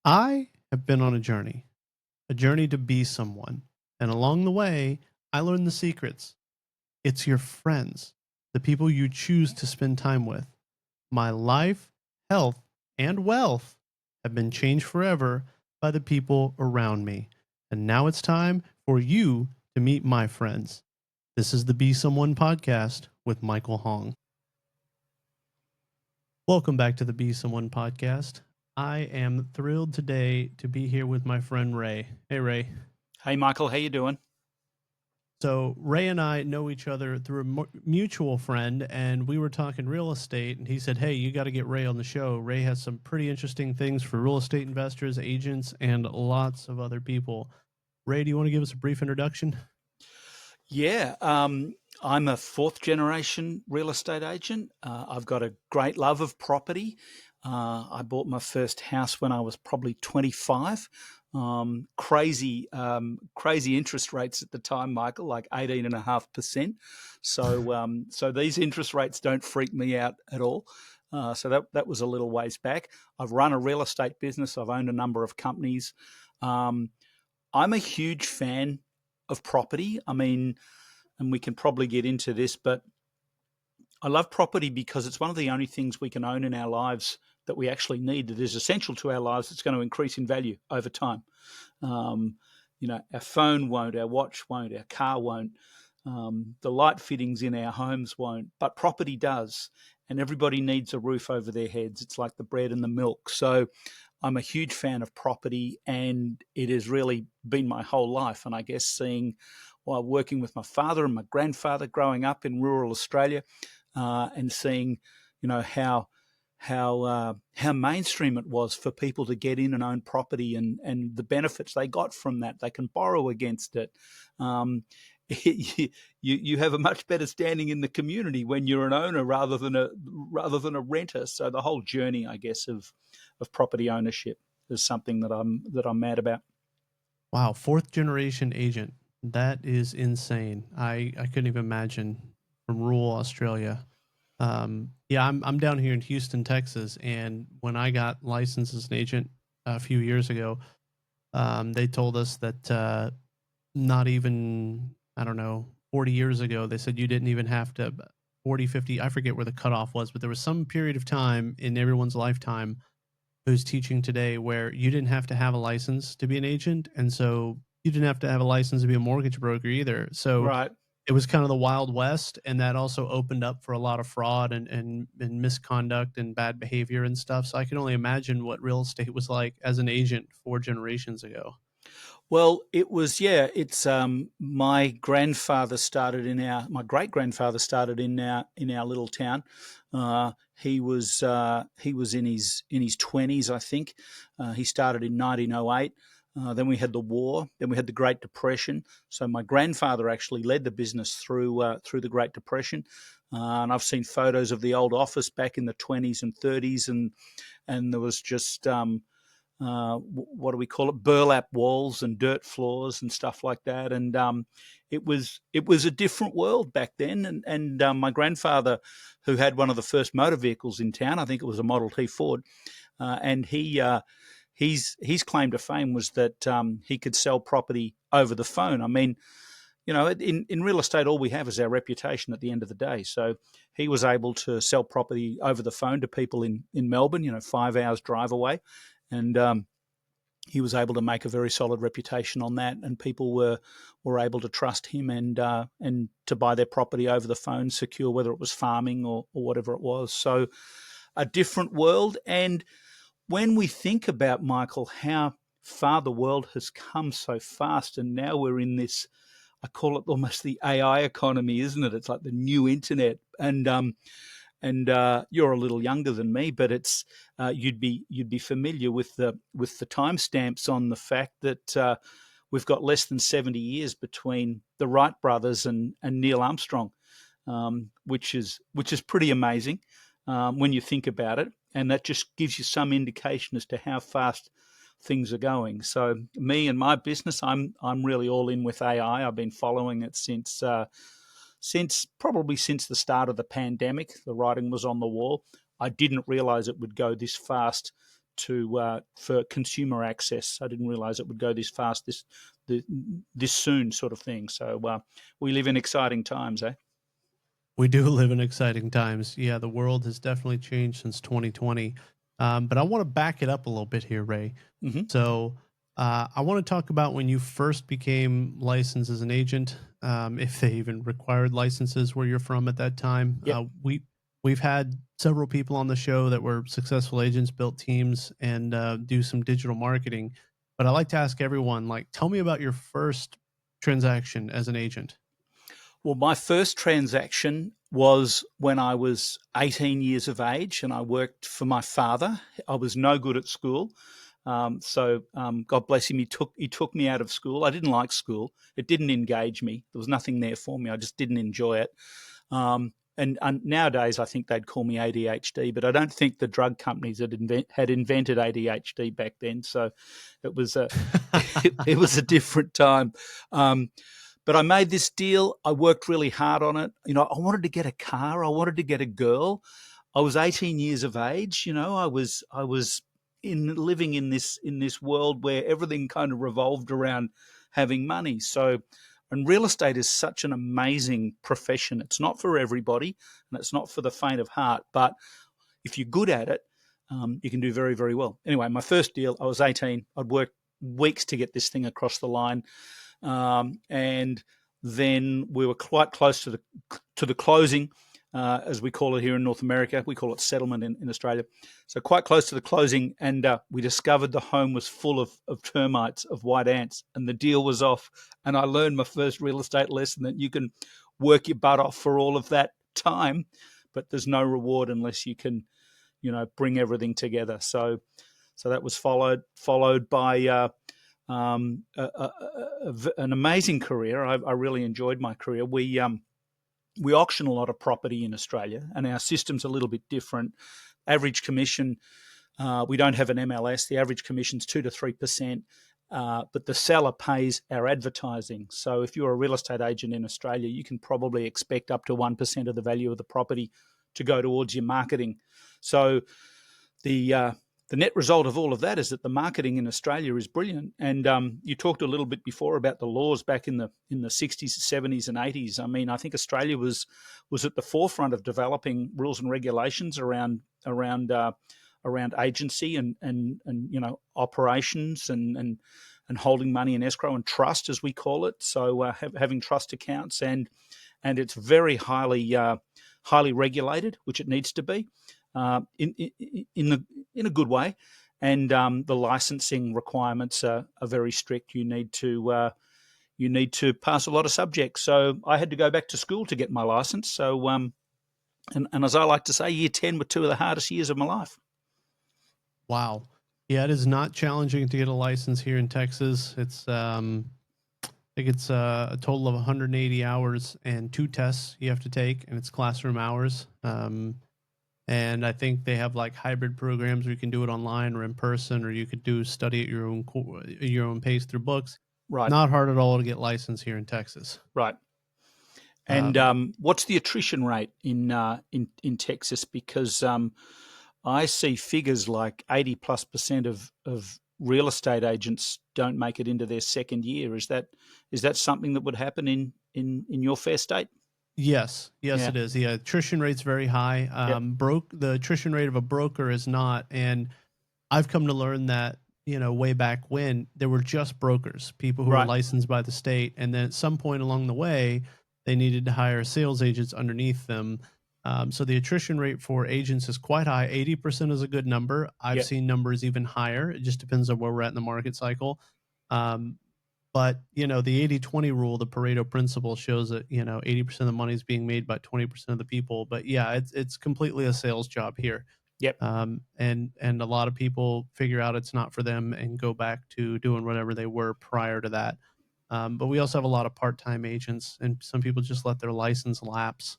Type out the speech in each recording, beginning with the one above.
I have been on a journey to be someone. And along the way, I learned the secrets. It's your friends, the people you choose to spend time with. My life, health, and wealth have been changed forever by the people around me. And now it's time for you to meet my friends. This is the Be Someone podcast with Michael Hong. Welcome back to the Be Someone podcast. I am thrilled today to be here with my friend Ray. Hey, Ray. Hey, Michael, how you doing? So Ray and I know each other through a mutual friend, and we were talking real estate. And he said, "Hey, you got to get Ray on the show. Ray has some pretty interesting things for real estate investors, agents, and lots of other people." Ray, do you want to give us a brief introduction? Yeah, I'm a fourth generation real estate agent. I've got a great love of property. I bought my first house when I was probably 25. Crazy interest rates at the time, Michael, like 18.5%. So these interest rates don't freak me out at all. So that was a little ways back. I've run a real estate business. I've owned a number of companies. Um, I'm a huge fan of property. I mean, and we can probably get into this, but I love property because it's one of the only things we can own in our lives that we actually need, that is essential to our lives, that's going to increase in value over time. Um, our phone won't, our watch won't, our car won't, the light fittings in our homes won't, but property does. And everybody needs a roof over their heads. It's like the bread and the milk. So I'm a huge fan of property, and it has really been my whole life. And I guess while working with my father and my grandfather growing up in rural Australia, and seeing, how mainstream it was for people to get in and own property, and the benefits they got from that. They can borrow against it. You have a much better standing in the community when you're an owner rather than a renter. So the whole journey, I guess, of property ownership is something that I'm mad about. Wow, fourth generation agent. That is insane. I couldn't even imagine from rural Australia. Yeah, I'm down here in Houston, Texas, and when I got licensed as an agent a few years ago, they told us that not even, I don't know, 40 years ago, they said you didn't even have to 40, 50, I forget where the cutoff was, but there was some period of time in everyone's lifetime who's teaching today where you didn't have to have a license to be an agent, and so you didn't have to have a license to be a mortgage broker either. So Right. it was kind of the Wild West, and that also opened up for a lot of fraud and misconduct and bad behavior and stuff. So I can only imagine what real estate was like as an agent 4 generations ago. Well, it was, yeah. It's my great grandfather started in our little town. He was in his 20s, I think. He started in 1908. Then we had the war. Then we had the Great Depression. So my grandfather actually led the business through the Great Depression. And I've seen photos of the old office back in the 20s and 30s, and there was just what do we call it, burlap walls and dirt floors and stuff like that. And it was a different world back then. And my grandfather, who had one of the first motor vehicles in town, I think it was a Model T Ford, and his claim to fame was that he could sell property over the phone. I mean, in real estate, all we have is our reputation at the end of the day. So he was able to sell property over the phone to people in Melbourne, 5 hours drive away. And he was able to make a very solid reputation on that, and people were able to trust him and to buy their property over the phone, secure, whether it was farming or whatever it was. So a different world. And when we think about, Michael, how far the world has come so fast, and now we're in this, I call it almost the AI economy, isn't it? It's like the new internet. And you're a little younger than me, but it's you'd be familiar with the timestamps on the fact that we've got less than 70 years between the Wright brothers and Neil Armstrong, which is pretty amazing when you think about it, and that just gives you some indication as to how fast things are going. So me and my business, I'm really all in with AI. I've been following it since the start of the pandemic. The writing was on the wall. I didn't realize it would go this fast for consumer access. I didn't realize it would go this fast, this soon, sort of thing. So we live in exciting times, eh? We do live in exciting times. Yeah, the world has definitely changed since 2020. But I want to back it up a little bit here, Ray. Mm-hmm. So I want to talk about when you first became licensed as an agent, if they even required licenses where you're from at that time. Yep. We've had several people on the show that were successful agents, built teams, and do some digital marketing. But I like to ask everyone, like, tell me about your first transaction as an agent. Well, my first transaction was when I was 18 years of age, and I worked for my father. I was no good at school, so God bless him. He took me out of school. I didn't like school. It didn't engage me. There was nothing there for me. I just didn't enjoy it. And nowadays, I think they'd call me ADHD, but I don't think the drug companies had invented ADHD back then. So it was it was a different time. But I made this deal. I worked really hard on it. I wanted to get a car. I wanted to get a girl. I was 18 years of age. I was living in this world where everything kind of revolved around having money. So, and real estate is such an amazing profession. It's not for everybody, and it's not for the faint of heart. But if you're good at it, you can do very, very well. Anyway, my first deal, I was 18. I'd worked weeks to get this thing across the line. And then we were quite close to the closing, as we call it here in North America. We call it settlement in Australia. So quite close to the closing, and we discovered the home was full of termites, of white ants, and the deal was off. And I learned my first real estate lesson that you can work your butt off for all of that time, but there's no reward unless you can, bring everything together. So that was followed by an amazing career. I really enjoyed my career. We auction a lot of property in Australia, and our system's a little bit different. Average commission, we don't have an MLS. The average commission's 2 to 3%, but the seller pays our advertising. So if you're a real estate agent in Australia, you can probably expect up to 1% of the value of the property to go towards your marketing. So the net result of all of that is that the marketing in Australia is brilliant. And you talked a little bit before about the laws back in the 60s, 70s, and 80s. I mean, I think Australia was at the forefront of developing rules and regulations around agency and operations and holding money in escrow and trust, as we call it. So having trust accounts, and it's very highly regulated, which it needs to be. In a good way, and the licensing requirements are very strict. You need to pass a lot of subjects. So I had to go back to school to get my license. So and as I like to say, year 10 were two of the hardest years of my life. Wow. Yeah, it is not challenging to get a license here in Texas. It's I think it's a total of 180 hours and 2 tests you have to take, and it's classroom hours. And I think they have like hybrid programs where you can do it online or in person, or you could study at your own pace through books. Right. Not hard at all to get licensed here in Texas. Right. And what's the attrition rate in Texas? Because I see figures like 80+% of real estate agents don't make it into their second year. Is that something that would happen in your fair state? Yes, Yeah. it is. The attrition rate's very high. The attrition rate of a broker is not, and I've come to learn that way back when there were just brokers, people who were Right. licensed by the state, and then at some point along the way, they needed to hire sales agents underneath them. So the attrition rate for agents is quite high. 80% is a good number. I've seen numbers even higher. It just depends on where we're at in the market cycle. But, the 80-20 rule, the Pareto principle, shows that, 80% of the money is being made by 20% of the people. But yeah, it's completely a sales job here. Yep. And a lot of people figure out it's not for them and go back to doing whatever they were prior to that. But we also have a lot of part-time agents, and some people just let their license lapse.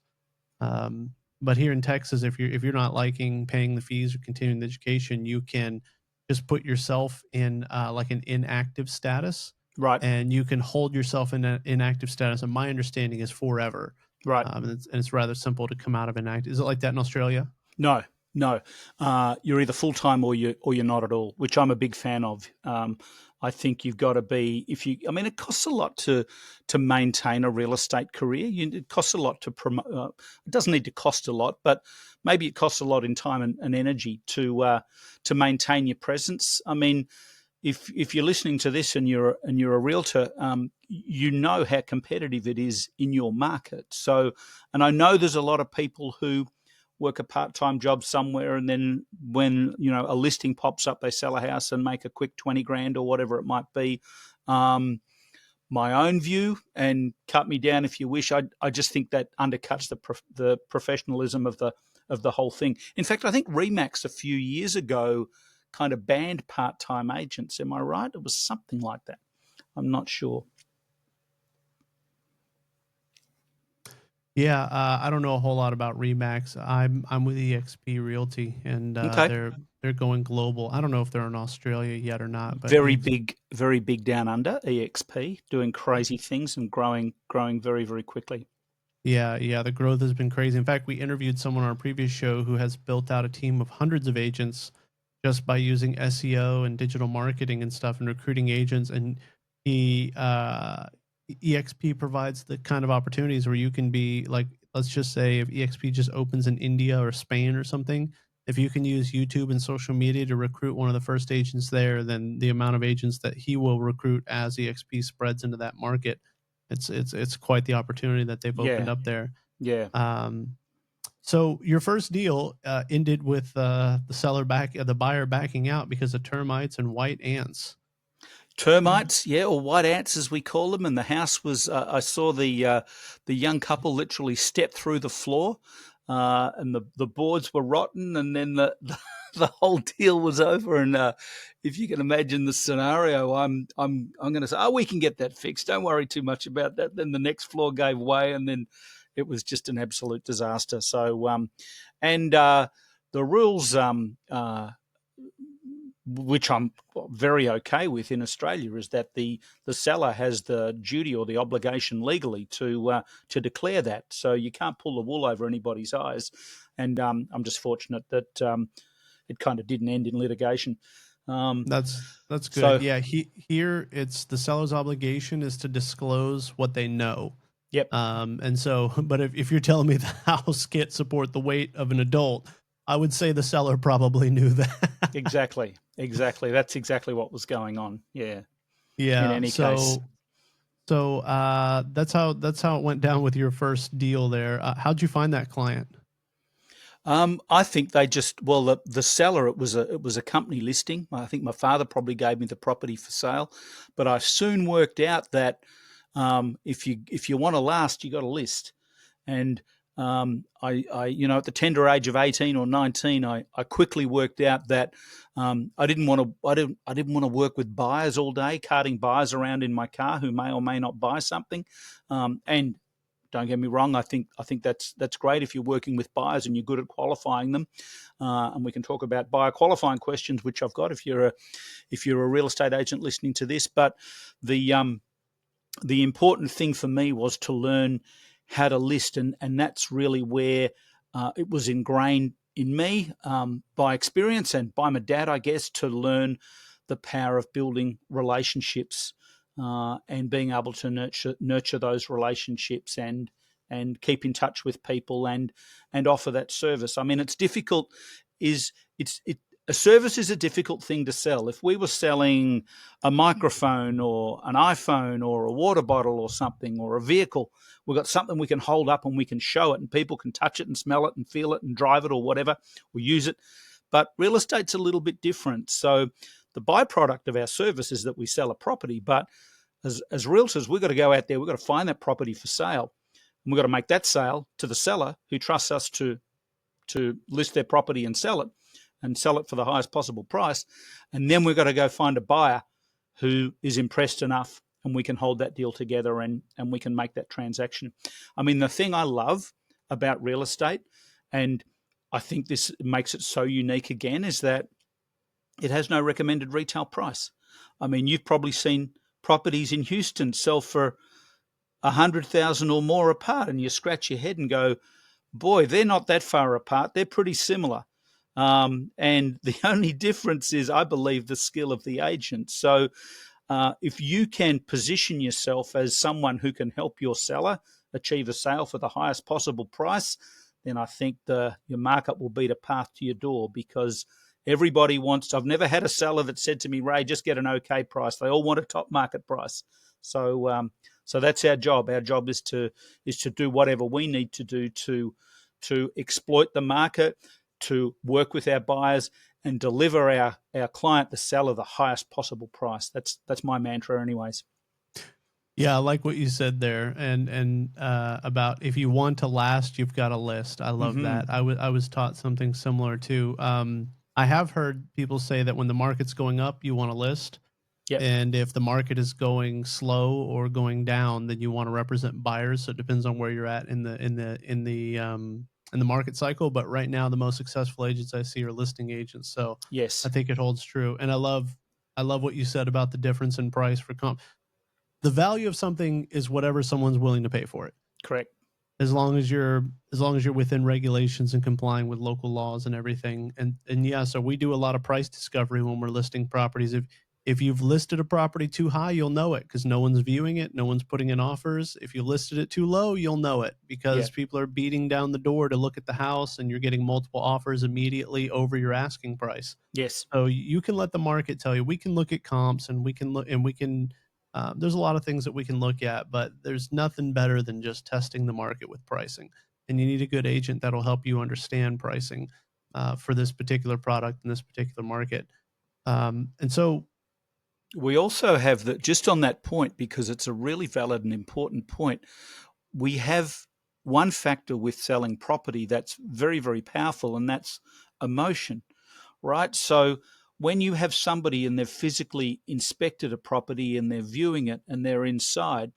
But here in Texas, if you're not liking paying the fees or continuing the education, you can just put yourself in like an inactive status. Right. And you can hold yourself in an inactive status. And my understanding is forever. Right. And it's rather simple to come out of inactive. Is it like that in Australia? No, No, you're either full time or you're not at all, which I'm a big fan of. I think you've got to be if you. I mean, it costs a lot to maintain a real estate career. It costs a lot to promote. It doesn't need to cost a lot, but maybe it costs a lot in time and energy to maintain your presence. I mean, if you're listening to this and you're a realtor, you know how competitive it is in your market. So, and I know there's a lot of people who work a part-time job somewhere, and then when a listing pops up, they sell a house and make a quick 20 grand or whatever it might be. My own view, and cut me down if you wish, I just think that undercuts the professionalism of the whole thing. In fact, I think Remax a few years ago kind of banned part-time agents. Am I right? It was something like that. I'm not sure. Yeah, I don't know a whole lot about Remax. I'm with EXP Realty, and Okay. they're going global. I don't know if they're in Australia yet or not, but Very big down under, EXP, doing crazy things and growing very, very quickly. yeah, the growth has been crazy. In fact, we interviewed someone on our previous show who has built out a team of hundreds of agents just by using SEO and digital marketing and stuff and recruiting agents. And he EXP provides the kind of opportunities where you can be like, let's just say if EXP just opens in India or Spain or something, if you can use YouTube and social media to recruit one of the first agents there, then the amount of agents that he will recruit as EXP spreads into that market, it's quite the opportunity that they've opened Yeah, up there. yeah. Um, so your first deal ended with the buyer backing out because of termites and white ants. Termites, yeah, or white ants as we call them. And the house was. I saw the young couple literally step through the floor, and the boards were rotten, and then the whole deal was over. And if you can imagine the scenario, I'm going to say, oh, we can get that fixed. Don't worry too much about that. Then the next floor gave way, and then it was just an absolute disaster. So, and the rules. Which I'm very okay with in Australia, is that the seller has the duty or the obligation legally to declare that. So you can't pull the wool over anybody's eyes. And I'm just fortunate that it kind of didn't end in litigation. Um, That's good. so, Yeah, here it's the seller's obligation is to disclose what they know. yep, And so, but if you're telling me the house can't support the weight of an adult, I would say the seller probably knew that. exactly. That's exactly what was going on. Yeah. In Yeah. any case. So that's how it went down with your first deal there. How'd you find that client? I think they just the seller, it was a company listing. I think my father probably gave me the property for sale, but I soon worked out that if you want to last, you got to list. And at the tender age of 18 or 19, I quickly worked out that I didn't want to work with buyers all day, carting buyers around in my car who may or may not buy something, and don't get me wrong. I think that's great if you're working with buyers and you're good at qualifying them, and we can talk about buyer qualifying questions, which I've got if you're a real estate agent listening to this. But the important thing for me was to learn how to list, and that's really where it was ingrained in me by experience and by my dad, I guess, to learn the power of building relationships and being able to nurture those relationships and keep in touch with people and offer that service. I mean, it's difficult. A service is a difficult thing to sell. If we were selling a microphone or an iPhone or a water bottle or something or a vehicle, we've got something we can hold up and we can show it and people can touch it and smell it and feel it and drive it or whatever, or use it. But real estate's a little bit different. So the byproduct of our service is that we sell a property, but as realtors, we've got to go out there, we've got to find that property for sale, and we've got to make that sale to the seller who trusts us to list their property and sell it for the highest possible price. And then we've got to go find a buyer who is impressed enough and we can hold that deal together and we can make that transaction. I mean, the thing I love about real estate, and I think this makes it so unique again, is that it has no recommended retail price. I mean, you've probably seen properties in Houston sell for 100,000 or more apart, and you scratch your head and go, boy, they're not that far apart. They're pretty similar. And the only difference is, I believe, the skill of the agent. So if you can position yourself as someone who can help your seller achieve a sale for the highest possible price, then I think your markup will beat a path to your door, because everybody wants. I've never had a seller that said to me, "Ray, just get an okay price." They all want a top market price. So that's our job. Our job is to do whatever we need to do to exploit the market, to work with our buyers, and deliver our client, the seller, the highest possible price. That's my mantra, anyways. Yeah, I like what you said there, and about if you want to last, you've got to list. I love Mm-hmm. that. I was taught something similar too. I have heard people say that when the market's going up, you want to list, Yep. and if the market is going slow or going down, then you want to represent buyers. So it depends on where you're at in the market cycle. But right now, the most successful agents I see are listing agents. So I Yes. think it holds true, and I love what you said about the difference in price for comp. The value of something is whatever someone's willing to pay for it. Correct. As long as you're within regulations and complying with local laws and everything. And yeah, so we do a lot of price discovery when we're listing properties. If you've listed a property too high, you'll know it because no one's viewing it, no one's putting in offers. If you listed it too low, you'll know it Yeah. because people are beating down the door to look at the house and you're getting multiple offers immediately over your asking price. Yes. So you can let the market tell you. We can look at comps and we can. There's a lot of things that we can look at, but there's nothing better than just testing the market with pricing. And you need a good agent that'll help you understand pricing for this particular product in this particular market. And so, We also have that, just on that point, because it's a really valid and important point. We have one factor with selling property that's very, very powerful, and that's emotion, right? So when you have somebody and they've physically inspected a property and they're viewing it and they're inside,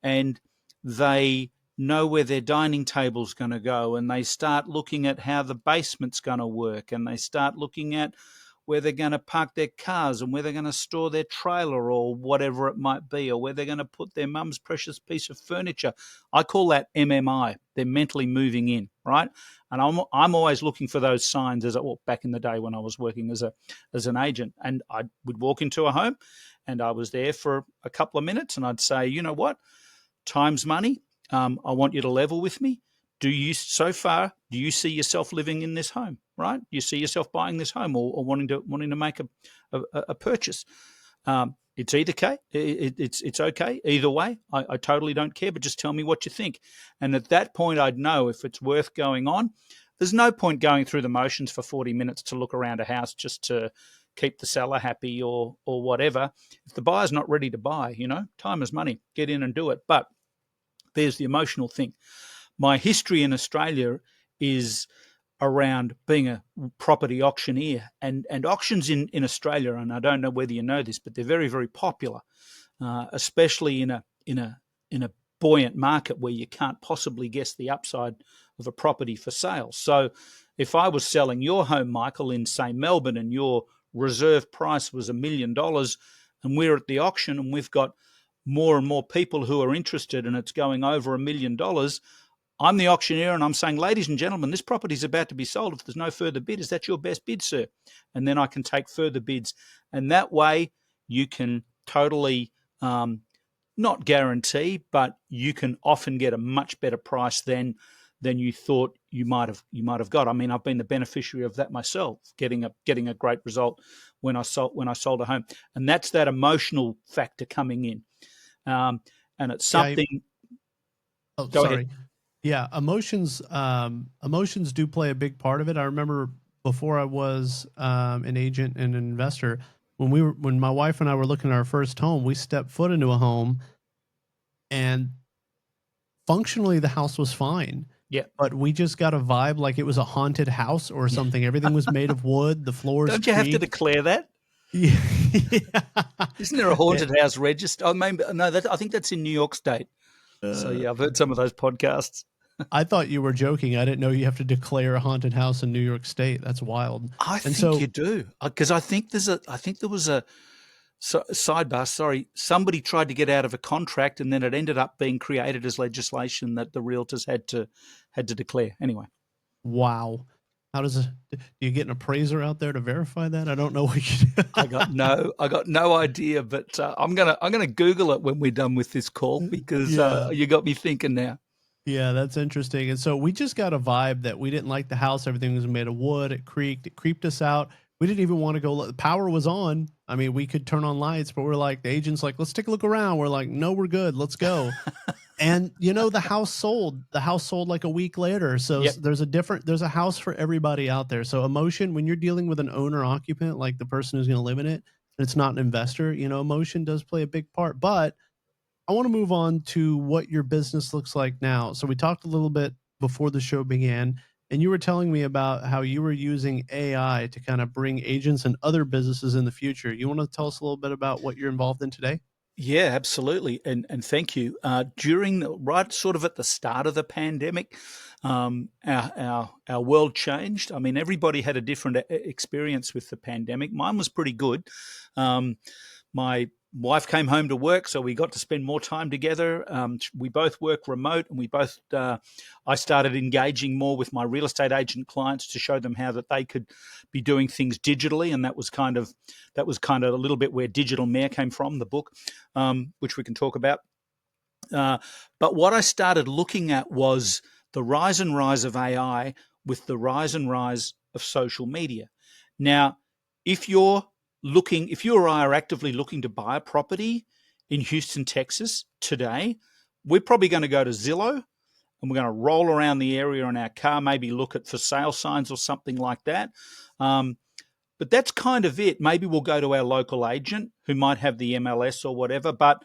and they know where their dining table's going to go, and they start looking at how the basement's going to work, and they start looking at where they're going to park their cars and where they're going to store their trailer or whatever it might be, or where they're going to put their mum's precious piece of furniture. I call that MMI. They're mentally moving in, right? And I'm always looking for those signs. Back in the day when I was working as an agent, and I would walk into a home, and I was there for a couple of minutes, and I'd say, you know what, time's money. I want you to level with me. Do you see yourself living in this home? Right? You see yourself buying this home, or wanting to make a purchase? It's either okay. It's okay either way. I totally don't care, but just tell me what you think. And at that point, I'd know if it's worth going on. There's no point going through the motions for 40 minutes to look around a house just to keep the seller happy or whatever. If the buyer's not ready to buy, time is money. Get in and do it. But there's the emotional thing. My history in Australia is around being a property auctioneer, and auctions in Australia, and I don't know whether you know this, but they're very, very popular, especially in a buoyant market where you can't possibly guess the upside of a property for sale. So if I was selling your home, Michael, in, say, Melbourne, and your reserve price was $1 million, and we're at the auction and we've got more and more people who are interested and it's going over $1 million, I'm the auctioneer and I'm saying, ladies and gentlemen, this property is about to be sold. If there's no further bid, is that your best bid, sir? And then I can take further bids. And that way you can totally, not guarantee, but you can often get a much better price than you thought you might have got. I mean, I've been the beneficiary of that myself, getting a great result when I sold a home. And that's that emotional factor coming in. And it's yeah. something. Oh, Go ahead. sorry. Yeah, emotions do play a big part of it. I remember before I was an agent and an investor, when my wife and I were looking at our first home, we stepped foot into a home, and functionally the house was fine, Yeah. but we just got a vibe like it was a haunted house or Yeah. something. Everything was made of wood, the floors Don't you have to creaked. declare that? Yeah. Isn't there a It, haunted house register? I mean, no, I think that's in New York State. So uh, yeah, I've heard some of those podcasts. I thought you were joking. I didn't know you have to declare a haunted house in New York State. That's wild. I And think you so, do, because I think there was a sidebar. Sorry, somebody tried to get out of a contract, and then it ended up being created as legislation that the realtors had to declare. Anyway, wow. How does it? Do you get an appraiser out there to verify that? I don't know what you I got no idea, but I'm gonna Google it when we're done with this call, do. because Yeah. you got me thinking now. Yeah, that's interesting. And so we just got a vibe that we didn't like the house. Everything was made of wood. It creaked. It creeped us out. We didn't even want to go. The power was on. I mean, we could turn on lights, but we're like, the agent's like, let's take a look around. We're like, no, we're good. Let's go. And the house sold. The house sold like a week later. So Yep. there's a house for everybody out there. So emotion, when you're dealing with an owner occupant, like the person who's going to live in it, and it's not an investor, emotion does play a big part. But I want to move on to what your business looks like now. So we talked a little bit before the show began, and you were telling me about how you were using AI to kind of bring agents and other businesses in the future. You want to tell us a little bit about what you're involved in today? Yeah, absolutely, and thank you. During right sort of at the start of the pandemic, our world changed. I mean, everybody had a different experience with the pandemic. Mine was pretty good. Um, my wife came home to work, so we got to spend more time together. We both work remote, and we both. I started engaging more with my real estate agent clients to show them how that they could be doing things digitally, and that was kind of a little bit where Digital Mayor came from, the book, which we can talk about. Uh, but what I started looking at was the rise and rise of AI with the rise and rise of social media. Now, if if you or I are actively looking to buy a property in Houston, Texas today, we're probably going to go to Zillow, and we're going to roll around the area in our car, maybe look at for sale signs or something like that. Um, but that's kind of it. Maybe we'll go to our local agent who might have the MLS or whatever. But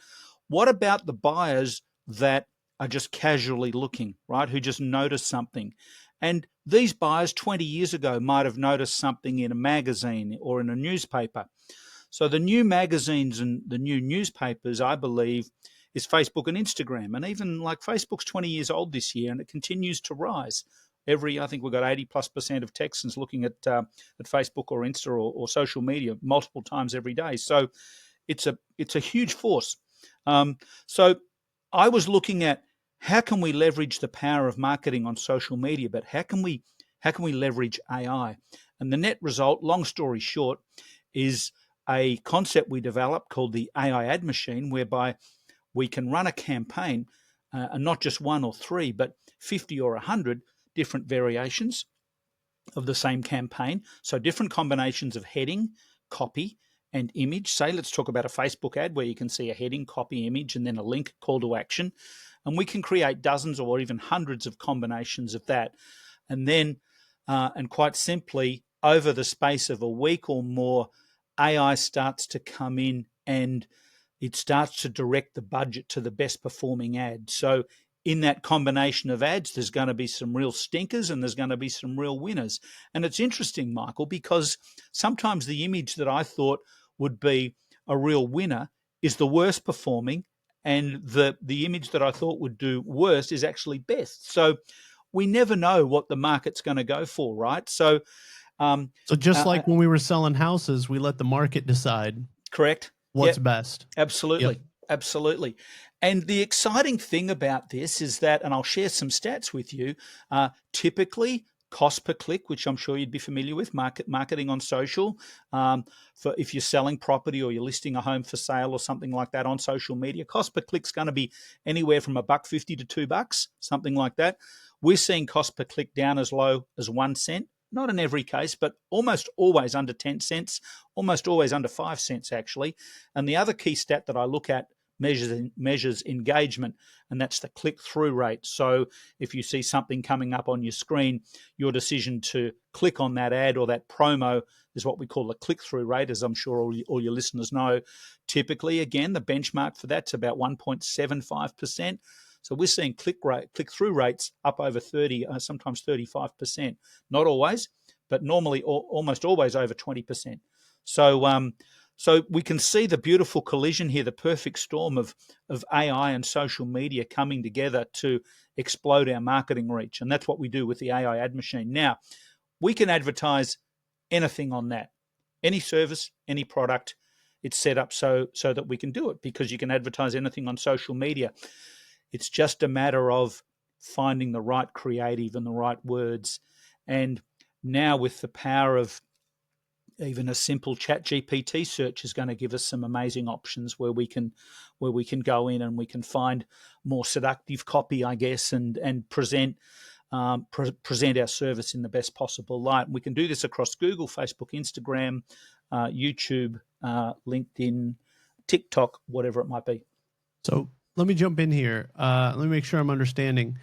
what about the buyers that are just casually looking, right? Who just notice something? And these buyers 20 years ago might have noticed something in a magazine or in a newspaper. So the new magazines and the new newspapers, I believe, is Facebook and Instagram. And even like Facebook's 20 years old this year, and it continues to rise. I think we've got 80+% of Texans looking at Facebook or Insta or social media multiple times every day. So it's a huge force. So I was looking at how can we leverage the power of marketing on social media, but how can we leverage AI? And the net result, long story short, is a concept we developed called the AI ad machine, whereby we can run a campaign, and not just one or three, but 50 or 100 different variations of the same campaign. So different combinations of heading, copy, and image. Say, let's talk about a Facebook ad where you can see a heading, copy, image, and then a link, call to action. And we can create dozens or even hundreds of combinations of that. And then, and quite simply, over the space of a week or more, AI starts to come in and it starts to direct the budget to the best performing ad. So in that combination of ads, there's going to be some real stinkers and there's going to be some real winners. And it's interesting, Michael, because sometimes the image that I thought would be a real winner is the worst performing, and the image that I thought would do worst is actually best. So we never know what the market's going to go for, right? So, um, So just uh, like when we were selling houses, we let the market decide correct? what's Yep, best. Yep. absolutely. Absolutely. And the exciting thing about this is that, and I'll share some stats with you, typically cost per click, which I'm sure you'd be familiar with, marketing on social, for if you're selling property or you're listing a home for sale or something like that on social media, cost per click is going to be anywhere from $1.50 to $2, something like that. We're seeing cost per click down as low as 1 cent. Not in every case, but almost always under 10 cents, almost always under 5 cents, actually. And the other key stat that I look at measures engagement, and that's the click-through rate. So if you see something coming up on your screen, your decision to click on that ad or that promo is what we call the click-through rate, as I'm sure all your listeners know. Typically, again, the benchmark for that's about 1.75%. So we're seeing click-through rates up over 30, sometimes 35%. Not always, but normally almost always over 20%. So we can see the beautiful collision here, the perfect storm of AI and social media coming together to explode our marketing reach. And that's what we do with the AI ad machine. Now, we can advertise anything on that, any service, any product. It's set up so that we can do it because you can advertise anything on social media. It's just a matter of finding the right creative and the right words. And Now with the power of even a simple chat GPT search is going to give us some amazing options where we can go in and we can find more seductive copy, I guess, and present our service in the best possible light. And we can do this across Google, Facebook, Instagram, YouTube, LinkedIn, TikTok, whatever it might be. So let me jump in here. Let me make sure I'm understanding.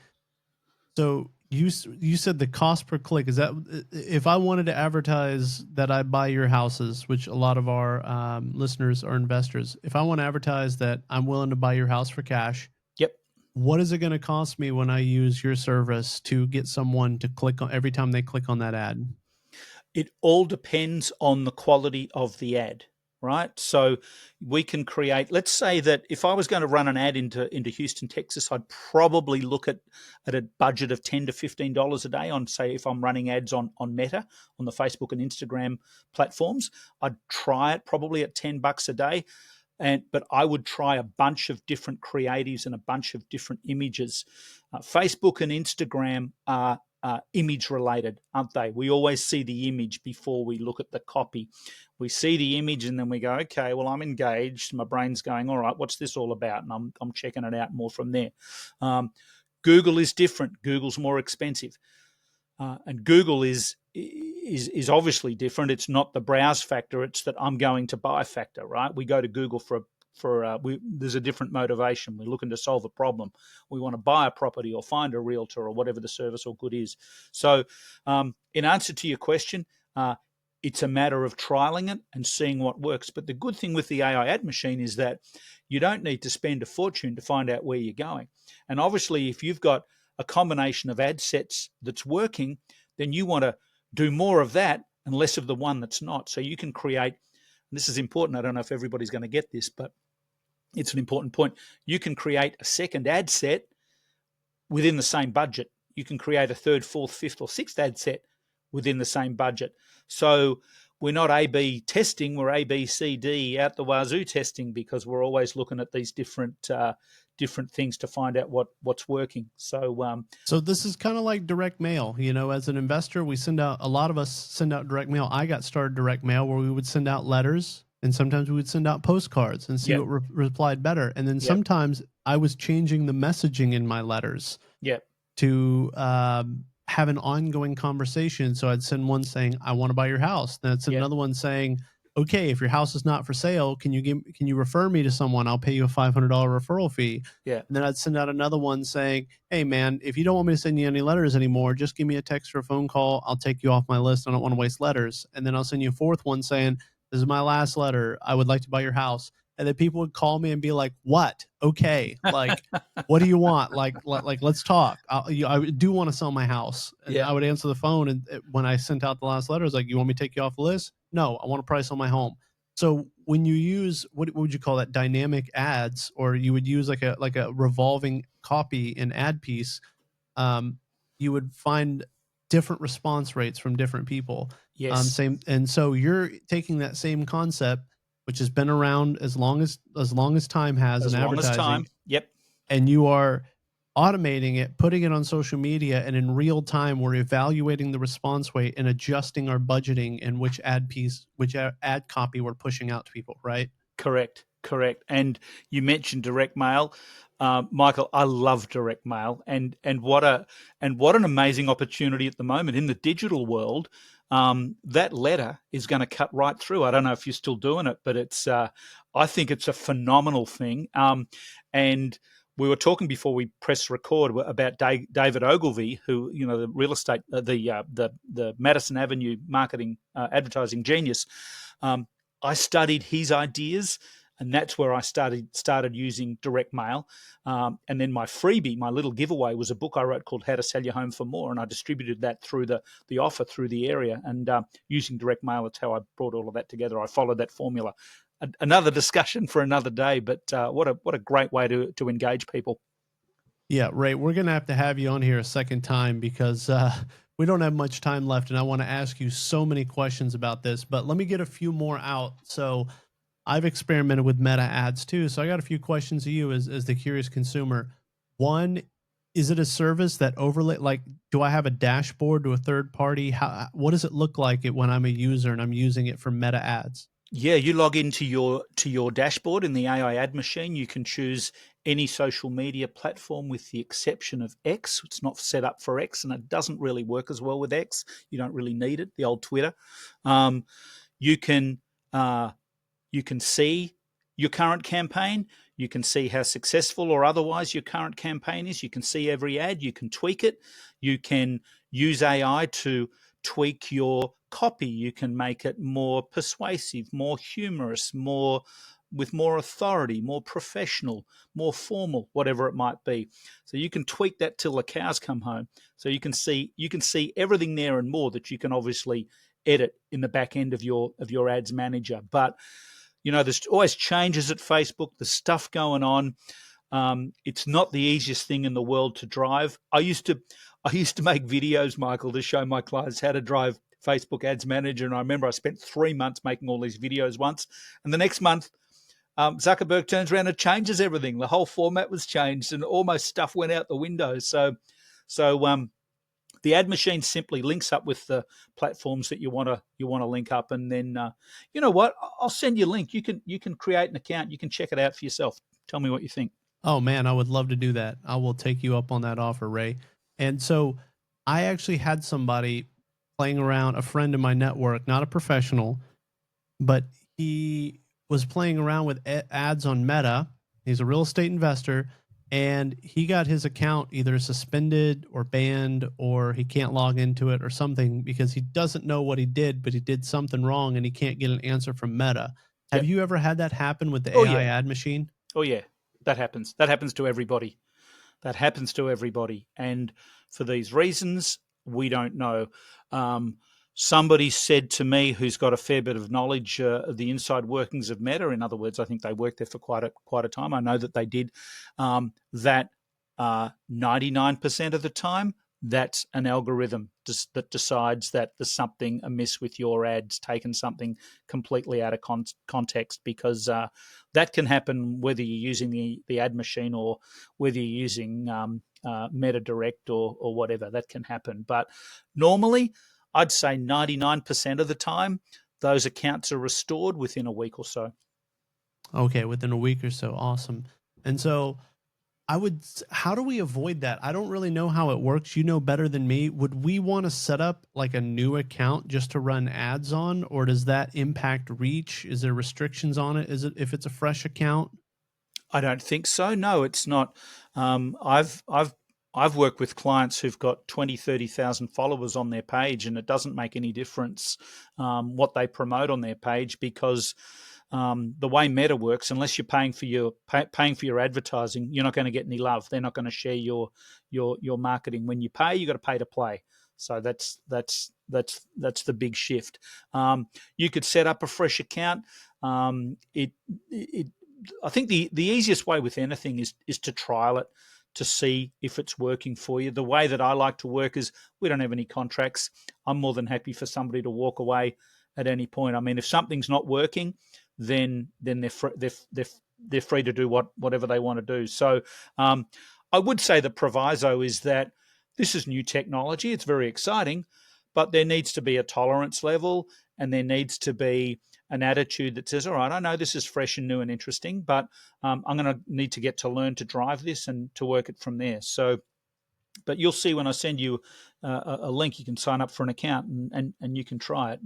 So you said the cost per click, is that if I wanted to advertise that I buy your houses, which a lot of our listeners are investors, if I want to advertise that I'm willing to buy your house for cash, Yep. what is it going to cost me when I use your service to get someone to click on every time they click on that ad? It all depends on the quality of the ad, right? So we can create, let's say that if I was going to run an ad into Houston, Texas, I'd probably look at a budget of $10 to $15 a day on, say, if I'm running ads on Meta, on the Facebook and Instagram platforms. I'd try it probably at $10 a day. But I would try a bunch of different creatives and a bunch of different images. Facebook and Instagram are image related, aren't they? We always see the image before we look at the copy. We see the image and then we go, okay, well, I'm engaged. My brain's going, all right, what's this all about? And I'm checking it out more from there. Google is different. Google's more expensive. And Google is obviously different. It's not the browse factor; it's that I'm going to buy factor, right? We go to Google there's a different motivation. We're looking to solve a problem. We want to buy a property or find a realtor or whatever the service or good is. So, in answer to your question, it's a matter of trialing it and seeing what works. But the good thing with the AI ad machine is that you don't need to spend a fortune to find out where you're going. And obviously, if you've got a combination of ad sets that's working, then you want to do more of that and less of the one that's not. So you can create, and this is important, I don't know if everybody's going to get this, but it's an important point. You can create a second ad set within the same budget. You can create a third, fourth, fifth, or sixth ad set within the same budget. So we're not A/B testing, we're A/B, C, D out the wazoo testing, because we're always looking at these different things to find out what's working. So so this is kind of like direct mail. You know, as an investor, a lot of us send out direct mail. I got started direct mail where we would send out letters, and sometimes we would send out postcards and see yep, what replied better. And then yep, sometimes I was changing the messaging in my letters yep, to have an ongoing conversation. So I'd send one saying, "I want to buy your house." Then I'd send yep, another one saying, "Okay, if your house is not for sale, can you refer me to someone? I'll pay you a $500 referral fee." yeah, And then I'd send out another one saying, "Hey man, if you don't want me to send you any letters anymore, just give me a text or a phone call. I'll take you off my list. I don't want to waste letters." And then I'll send you a fourth one saying, "This is my last letter. I would like to buy your house." And then people would call me and be like, "What? Okay, like, what do you want? Like, let's talk. I do want to sell my house." And yeah, I would answer the phone, and when I sent out the last letter, I was like, "You want me to take you off the list?" "No, I want a price on my home." So when you use, what would you call that, dynamic ads, or you would use like a revolving copy and ad piece, um, you would find different response rates from different people. yes, Same, and so you're taking that same concept, which has been around as long as time has in as long as advertising, time, yep, and you are automating it, putting it on social media, and in real time, we're evaluating the response rate and adjusting our budgeting and which ad copy we're pushing out to people, right? correct. And you mentioned direct mail. Michael, I love direct mail, and what an amazing opportunity at the moment in the digital world. That letter is going to cut right through. I don't know if you're still doing it, but I think it's a phenomenal thing. And we were talking before we press record about David Ogilvy, who, the real estate, the Madison Avenue marketing advertising genius. I studied his ideas, and that's where I started using direct mail. And then my freebie, my little giveaway, was a book I wrote called How to Sell Your Home for More, and I distributed that through the offer through the area. And using direct mail, that's how I brought all of that together. I followed that formula. Another discussion for another day, but what a great way to engage people. Yeah, right. We're gonna have you on here a second time because we don't have much time left, and I want to ask you so many questions about this. But let me get a few more out. So I've experimented with meta ads too. So I got a few questions to you as the curious consumer. One, is it a service that overlay, like, do I have a dashboard to a third party? What does it look like it when I'm a user and I'm using it for Meta ads? Yeah, you log into your dashboard in the AI ad machine. You can choose any social media platform with the exception of X. It's not set up for X, and it doesn't really work as well with X. You don't really need it. The old Twitter. Um, you can uh, you can see your current campaign. You can see how successful or otherwise your current campaign is. You can see every ad. You can tweak it. You can use AI to tweak your copy. You can make it more persuasive, more humorous, more with more authority, more professional, more formal, whatever it might be. So you can tweak that till the cows come home. So you can see everything there and more that you can obviously edit in the back end of your ads manager. But there's always changes at Facebook. There's stuff going on. It's not the easiest thing in the world to drive. I used to make videos, Michael, to show my clients how to drive Facebook Ads Manager, and I remember I spent 3 months making all these videos once, and the next month Zuckerberg turns around and changes everything. The whole format was changed, and almost stuff went out the window. So the ad machine simply links up with the platforms that you want to link up, and then you know what? I'll send you a link. You can create an account. You can check it out for yourself. Tell me what you think. Oh man, I would love to do that. I will take you up on that offer, Ray. And so I actually had somebody playing around, a friend in my network, not a professional, but he was playing around with ads on Meta. He's a real estate investor, and he got his account either suspended or banned, or he can't log into it or something because he doesn't know what he did, but he did something wrong and he can't get an answer from Meta. Have Yep. you ever had that happen with the Oh AI yeah. ad machine? Oh yeah. That happens. That happens to everybody. That happens to everybody. And for these reasons, we don't know. Um, Somebody said to me, who's got a fair bit of knowledge of the inside workings of Meta, in other words, I think they worked there for quite a time. I know that they did. That 99% of the time, that's an algorithm that decides that there's something amiss with your ads, taken something completely out of context, because that can happen whether you're using the ad machine or whether you're using Meta Direct or whatever. That can happen. But normally, I'd say 99% of the time, those accounts are restored within a week or so. Okay, within a week or so. Awesome. And so how do we avoid that? I don't really know how it works. You know better than me. Would we want to set up like a new account just to run ads on, or does that impact reach? Is there restrictions on it? Is it if it's a fresh account? I don't think so. No, it's not. I've worked with clients who've got 20, 30,000 followers on their page, and it doesn't make any difference what they promote on their page, because the way Meta works, unless you're paying for your advertising, you're not going to get any love. They're not going to share your marketing. When you pay, you got to pay to play. So that's the big shift. You could set up a fresh account. It I think the easiest way with anything is to trial it, to see if it's working for you. The way that I like to work is we don't have any contracts. I'm more than happy for somebody to walk away at any point. I mean, if something's not working, then they're free to do whatever they want to do. So I would say the proviso is that this is new technology. It's very exciting, but there needs to be a tolerance level, and there needs to be an attitude that says, all right, I know this is fresh and new and interesting, but I'm going to need to get to learn to drive this and to work it from there. So, but you'll see when I send you a link, you can sign up for an account and you can try it.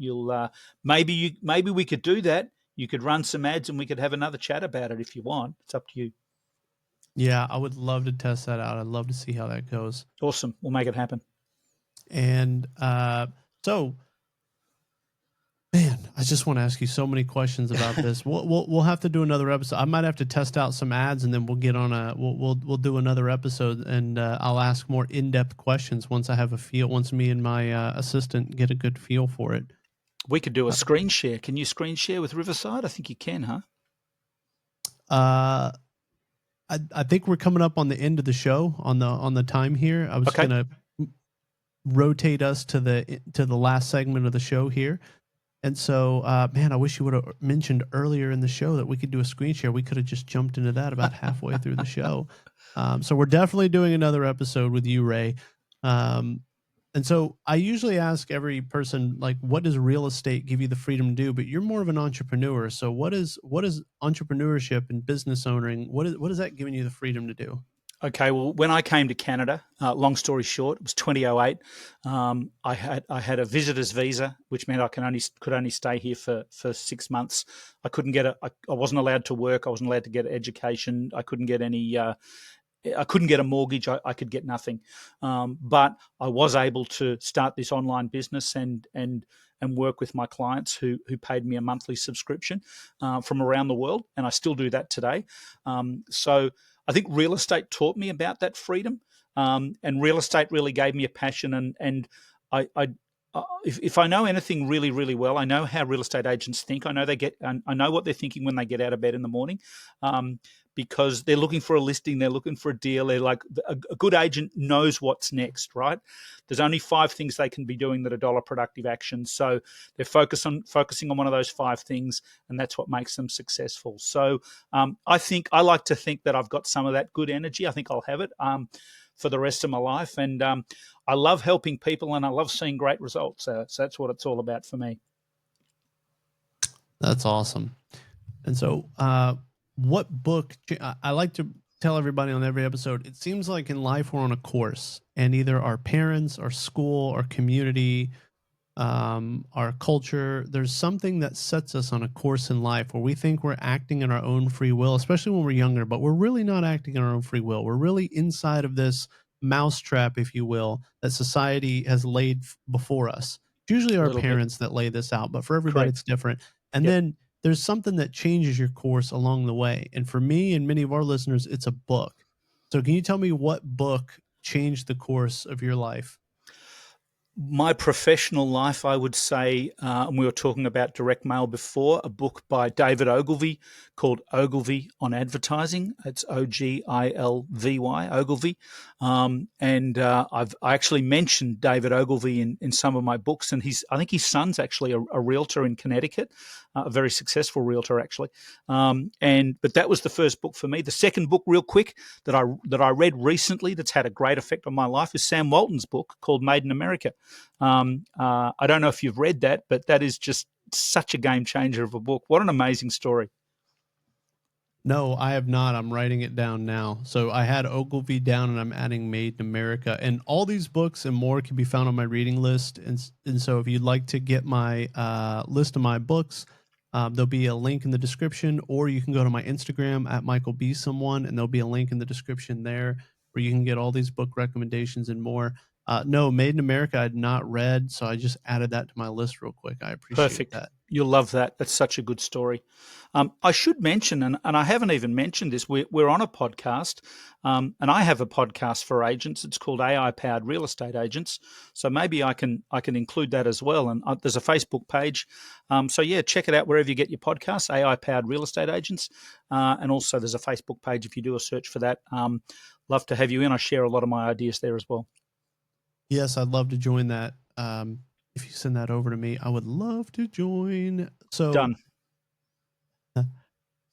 Maybe we could do that. You could run some ads and we could have another chat about it if you want. It's up to you. Yeah, I would love to test that out. I'd love to see how that goes. Awesome. We'll make it happen. And so, man, I just want to ask you so many questions about this. We'll have to do another episode. I might have to test out some ads, and then we'll get on we'll do another episode, and I'll ask more in-depth questions once I have a feel. Once me and my assistant get a good feel for it. We could do a screen share. Can you screen share with Riverside? I think you can, huh? I think we're coming up on the end of the show on the time here. I was Okay. gonna rotate us to the last segment of the show here. And so, man, I wish you would have mentioned earlier in the show that we could do a screen share. We could have just jumped into that about halfway through the show. So we're definitely doing another episode with you, Ray. Um, and so I usually ask every person, like, what does real estate give you the freedom to do? But you're more of an entrepreneur. So what is entrepreneurship and business owning? What is that giving you the freedom to do? Okay, well, when I came to Canada, long story short, it was 2008. I had a visitor's visa, which meant I could only stay here for 6 months. I wasn't allowed to work. I wasn't allowed to get education. I couldn't get any. I couldn't get a mortgage. I could get nothing, but I was able to start this online business and work with my clients who paid me a monthly subscription from around the world, and I still do that today. So I think real estate taught me about that freedom, and real estate really gave me a passion. And I if I know anything really, really well, I know how real estate agents think. I know what they're thinking when they get out of bed in the morning, because they're looking for a listing, they're looking for a deal. They're like a good agent knows what's next, right? There's only 5 things they can be doing that are dollar productive actions. So they're focusing on one of those 5 things, and that's what makes them successful. So I like to think that I've got some of that good energy. I think I'll have it for the rest of my life. And I love helping people, and I love seeing great results. So that's what it's all about for me. That's awesome. And so, what book? I like to tell everybody on every episode. It seems like in life we're on a course, and either our parents, our school, our community, our culture, there's something that sets us on a course in life where we think we're acting in our own free will, especially when we're younger, but we're really not acting in our own free will. We're really inside of this mousetrap, if you will, that society has laid before us. It's usually A our little bit. parents that lay this out, but for everybody, Correct. it's different. And Yep. then there's something that changes your course along the way. And for me and many of our listeners, it's a book. So, can you tell me what book changed the course of your life? My professional life, I would say, and we were talking about direct mail before, a book by David Ogilvy called Ogilvy on Advertising. It's Ogilvy, Ogilvy. I actually mentioned David Ogilvy in some of my books, and I think his son's actually a realtor in Connecticut, a very successful realtor, actually. But that was the first book for me. The second book, real quick, that I read recently that's had a great effect on my life is Sam Walton's book called Made in America. I don't know if you've read that, but that is just such a game changer of a book. What an amazing story. No, I have not. I'm writing it down now. So I had Ogilvy down and I'm adding Made in America. And all these books and more can be found on my reading list. And so if you'd like to get my list of my books, there'll be a link in the description, or you can go to my Instagram at Michael B. Someone, and there'll be a link in the description there where you can get all these book recommendations and more. No, Made in America I'd not read, so I just added that to my list real quick. I appreciate Perfect. that. You'll love that. That's such a good story. I should mention, and I haven't even mentioned this, we're on a podcast, and I have a podcast for agents. It's called AI Powered Real Estate Agents. So maybe I can include that as well. And there's a Facebook page. So yeah, check it out wherever you get your podcasts, AI Powered Real Estate Agents. And also there's a Facebook page if you do a search for that. Love to have you in. I share a lot of my ideas there as well. Yes, I'd love to join that. If you send that over to me, I would love to join. So, Done.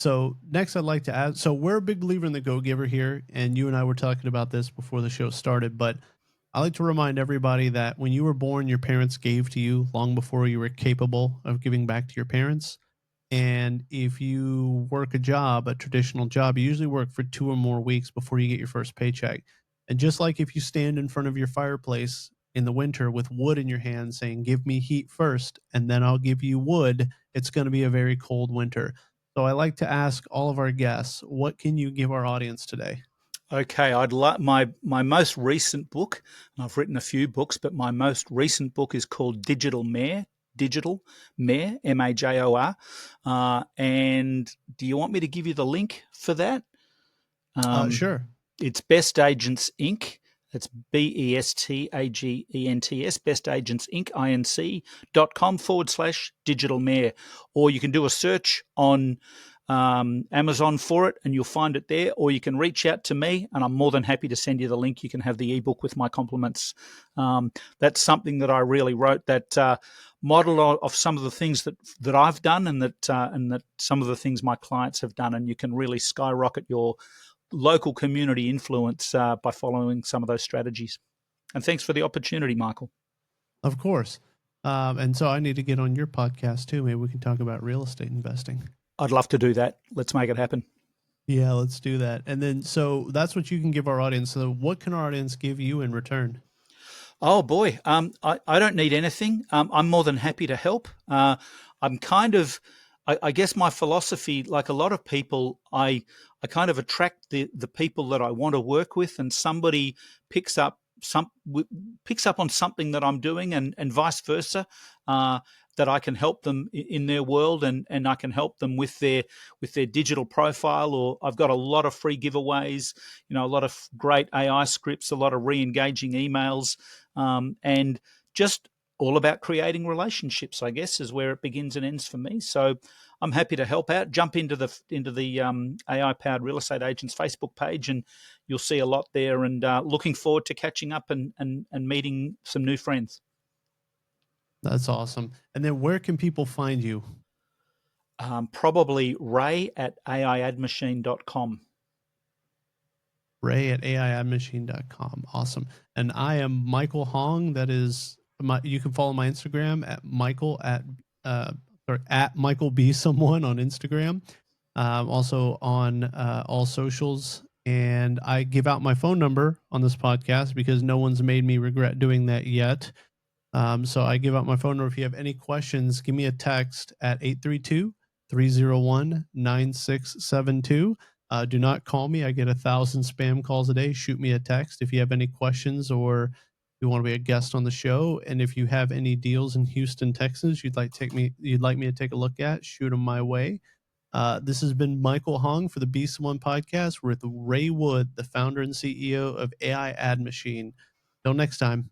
so next, I'd like to add. So we're a big believer in the Go Giver here, and you and I were talking about this before the show started. But I like to remind everybody that when you were born, your parents gave to you long before you were capable of giving back to your parents. And if you work a job, a traditional job, you usually work for 2 or more weeks before you get your first paycheck. And just like if you stand in front of your fireplace in the winter with wood in your hand saying, "Give me heat first, and then I'll give you wood," it's going to be a very cold winter. So I like to ask all of our guests, what can you give our audience today? Okay, I'd like my most recent book, and I've written a few books, but my most recent book is called Digital Mayor, Major. And do you want me to give you the link for that? Sure. It's Best Agents Inc. That's BESTAGENTS, Best Agents Inc. Inc.com /digital mayor. Or you can do a search on Amazon for it, and you'll find it there, or you can reach out to me, and I'm more than happy to send you the link. You can have the ebook with my compliments. That's something that I really wrote, that model of some of the things that I've done, and that some of the things my clients have done, and you can really skyrocket your local community influence by following some of those strategies. And thanks for the opportunity, Michael. Of course. And so I need to get on your podcast too. Maybe we can talk about real estate investing. I'd love to do that. Let's make it happen. Yeah, let's do that. And then, so that's what you can give our audience. So what can our audience give you in return? Oh boy, I don't need anything. I'm more than happy to help. I'm kind of, I guess my philosophy, like a lot of people, I kind of attract the people that I want to work with, and somebody picks up picks up on something that I'm doing, and vice versa. That I can help them in their world, and I can help them with their digital profile. Or I've got a lot of free giveaways, a lot of great AI scripts, a lot of re-engaging emails, and just all about creating relationships, I guess, is where it begins and ends for me. So I'm happy to help out. Jump into the AI powered real estate agents Facebook page, and you'll see a lot there. And looking forward to catching up and meeting some new friends. That's awesome. And then where can people find you? Probably Ray at aiadmachine.com. Ray at aiadmachine.com. Awesome. And I am Michael Hong. That is you can follow my Instagram at Michael at Michael B someone on Instagram. Also on all socials. And I give out my phone number on this podcast because no one's made me regret doing that yet. So I give out my phone number. If you have any questions, give me a text at 832-301-9672. Do not call me. I get 1,000 spam calls a day. Shoot me a text if you have any questions, or you want to be a guest on the show. And if you have any deals in Houston, Texas, you'd like me to take a look at, shoot them my way. This has been Michael Hong for the Beast One podcast with Ray Wood, the founder and CEO of AI Ad Machine. Till next time.